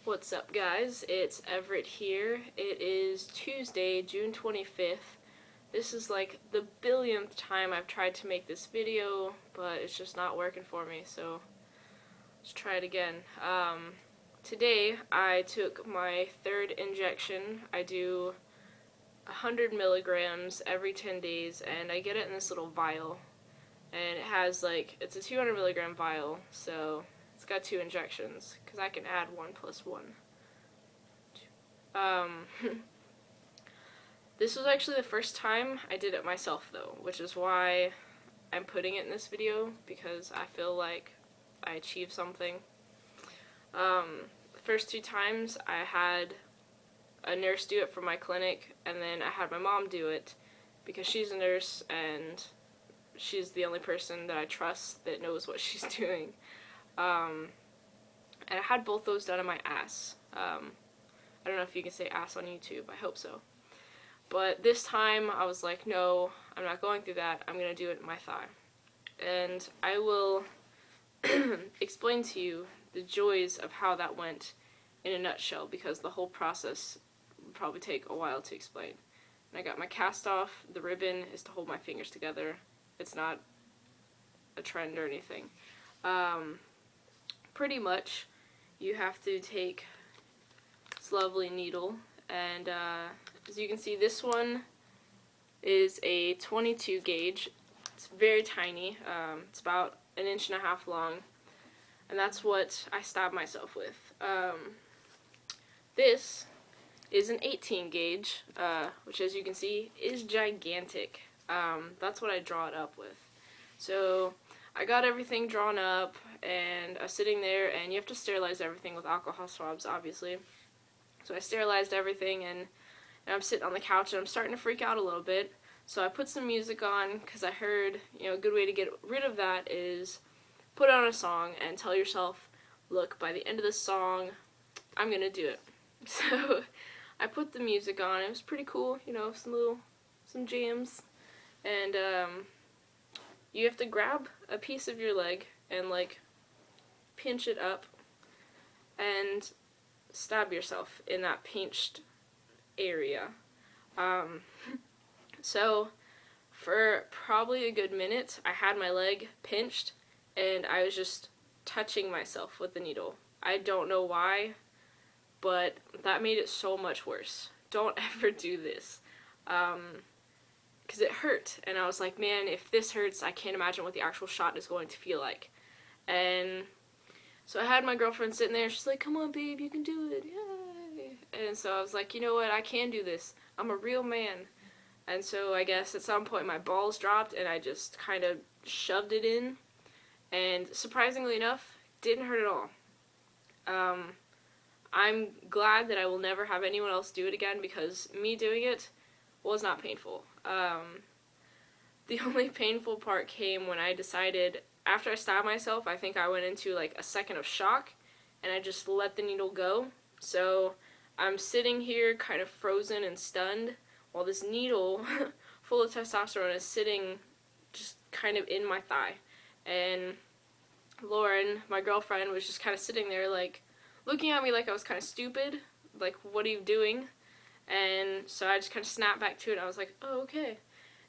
What's up, guys? It's Everett here. It is Tuesday, June 25th. This is like the billionth time I've tried to make this video, but it's just not working for me, so let's try it again. Today I took my third injection. I do 100 milligrams every 10 days, and I get it in this little vial. And it has it's a 200 milligram vial, so it's got 2 injections, because I can add 1 plus 1. This was actually the first time I did it myself, though, which is why I'm putting it in this video, because I feel like I achieved something. The first 2 times I had a nurse do it for my clinic, and then I had my mom do it, because she's a nurse, and she's the only person that I trust that knows what she's doing. And I had both those done in my ass. I don't know if you can say ass on YouTube, I hope so. But this time I was like, no, I'm not going through that, I'm going to do it in my thigh. And I will explain to you the joys of how that went in a nutshell, because the whole process would probably take a while to explain. And I got my cast off. The ribbon is to hold my fingers together. It's not a trend or anything. Pretty much, you have to take this lovely needle, and as you can see, this one is a 22 gauge. It's very tiny. It's about 1.5 inches long, and that's what I stab myself with. This is an 18 gauge, which, as you can see, is gigantic. That's what I draw it up with. So I got everything drawn up, and I was sitting there, and you have to sterilize everything with alcohol swabs, obviously. So I sterilized everything, and I'm sitting on the couch, and I'm starting to freak out a little bit. So I put some music on, because I heard, a good way to get rid of that is put on a song and tell yourself, look, by the end of this song, I'm gonna do it. So I put the music on. It was pretty cool, some jams. And you have to grab a piece of your leg and pinch it up and stab yourself in that pinched area. So for probably a good minute I had my leg pinched and I was just touching myself with the needle. I don't know why, but that made it so much worse. Don't ever do this. Because it hurt, and I was like, man, if this hurts, I can't imagine what the actual shot is going to feel like. And so I had my girlfriend sitting there, she's like, come on babe, you can do it, yay! And so I was like, you know what, I can do this, I'm a real man. And so I guess at some point my balls dropped, and I just kind of shoved it in, and surprisingly enough, didn't hurt at all. I'm glad that I will never have anyone else do it again, because me doing it was not painful. The only painful part came when I decided, after I stabbed myself, I think I went into a second of shock, and I just let the needle go. So I'm sitting here kind of frozen and stunned, while this needle full of testosterone is sitting just kind of in my thigh. And Lauren, my girlfriend, was just kind of sitting there looking at me like I was kind of stupid, like, what are you doing? And so I just kind of snapped back to it, and I was like, oh, okay.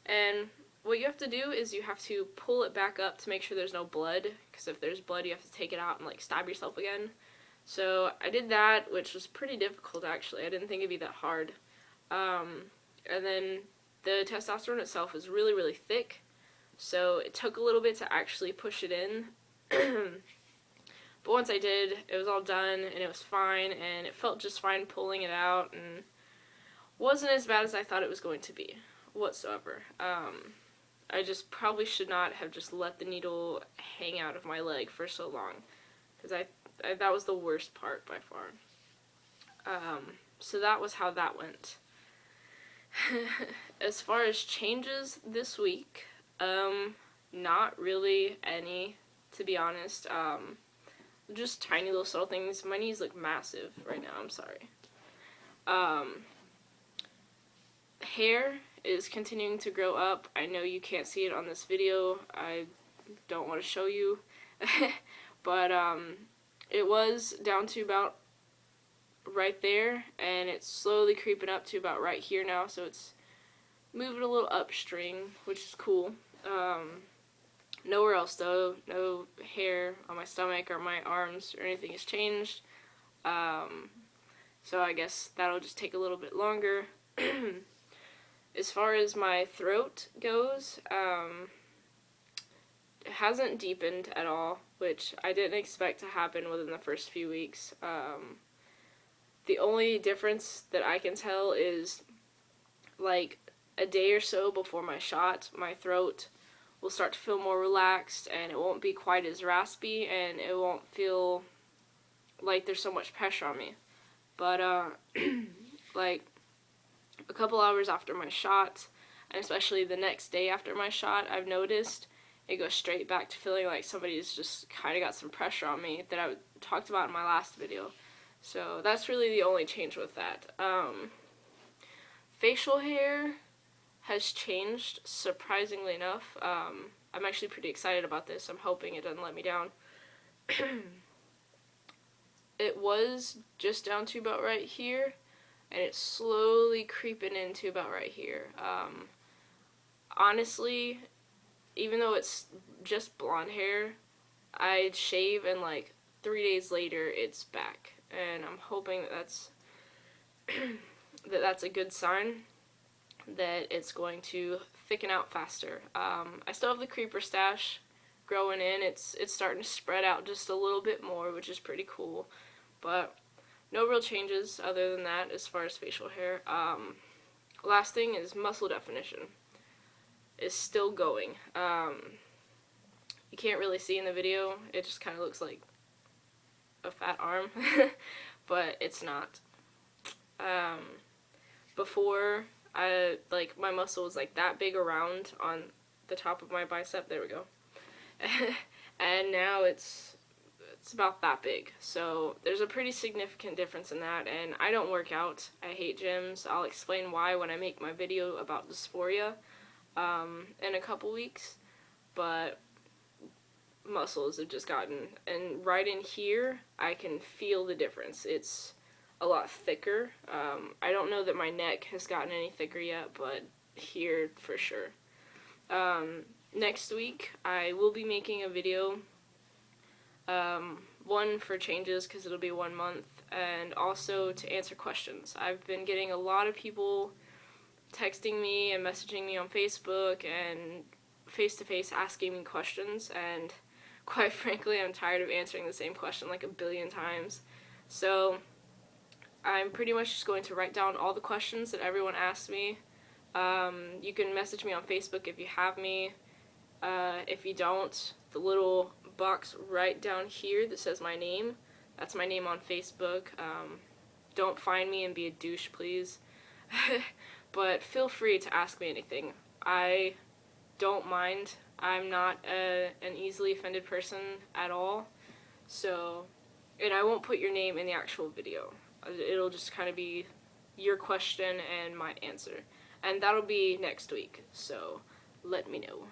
And what you have to do is you have to pull it back up to make sure there's no blood, because if there's blood, you have to take it out and stab yourself again. So I did that, which was pretty difficult, actually. I didn't think it'd be that hard. And then the testosterone itself is really, really thick, so it took a little bit to actually push it in. But once I did, it was all done, and it was fine, and it felt just fine pulling it out, and wasn't as bad as I thought it was going to be, whatsoever. I just probably should not have just let the needle hang out of my leg for so long, because that was the worst part by far. So that was how that went. As far as changes this week, not really any, to be honest. Just tiny little subtle things. My knees look massive right now, I'm sorry. Hair is continuing to grow up. I know you can't see it on this video. I don't want to show you. But it was down to about right there, and it's slowly creeping up to about right here now, so it's moving a little upstream, which is cool. Nowhere else though, no hair on my stomach or my arms or anything has changed. So I guess that'll just take a little bit longer. As far as my throat goes, it hasn't deepened at all, which I didn't expect to happen within the first few weeks. The only difference that I can tell is like a day or so before my shot, my throat will start to feel more relaxed, and it won't be quite as raspy, and it won't feel like there's so much pressure on me. But like a couple hours after my shot, and especially the next day after my shot, I've noticed it goes straight back to feeling like somebody's just kind of got some pressure on me that I talked about in my last video. So that's really the only change with that. Facial hair has changed, surprisingly enough. I'm actually pretty excited about this. I'm hoping it doesn't let me down. It was just down to about right here, and it's slowly creeping into about right here. Honestly, even though it's just blonde hair, I'd shave and like 3 days later it's back, and I'm hoping that that's a good sign that it's going to thicken out faster. I still have the creeper stash growing in. It's starting to spread out just a little bit more, which is pretty cool, but no real changes other than that as far as facial hair. Last thing is muscle definition. Is still going. You can't really see in the video, it just kind of looks like a fat arm, but it's not. Before, my muscle was like that big around on the top of my bicep, there we go, and now it's about that big, so there's a pretty significant difference in that, and I don't work out, I hate gyms. I'll explain why when I make my video about dysphoria in a couple weeks, but muscles have just gotten, and right in here, I can feel the difference. It's a lot thicker. I don't know that my neck has gotten any thicker yet, but here for sure. Next week, I will be making a video, one for changes, because it'll be 1 month, and also to answer questions. I've been getting a lot of people texting me and messaging me on Facebook and face-to-face asking me questions, and quite frankly, I'm tired of answering the same question like a billion times. So I'm pretty much just going to write down all the questions that everyone asks me. You can message me on Facebook if you have me. If you don't, the little box right down here that says my name, that's my name on Facebook. Don't find me and be a douche, please. But feel free to ask me anything. I don't mind. I'm not an easily offended person at all. So, and I won't put your name in the actual video. It'll just kind of be your question and my answer. And that'll be next week, so let me know.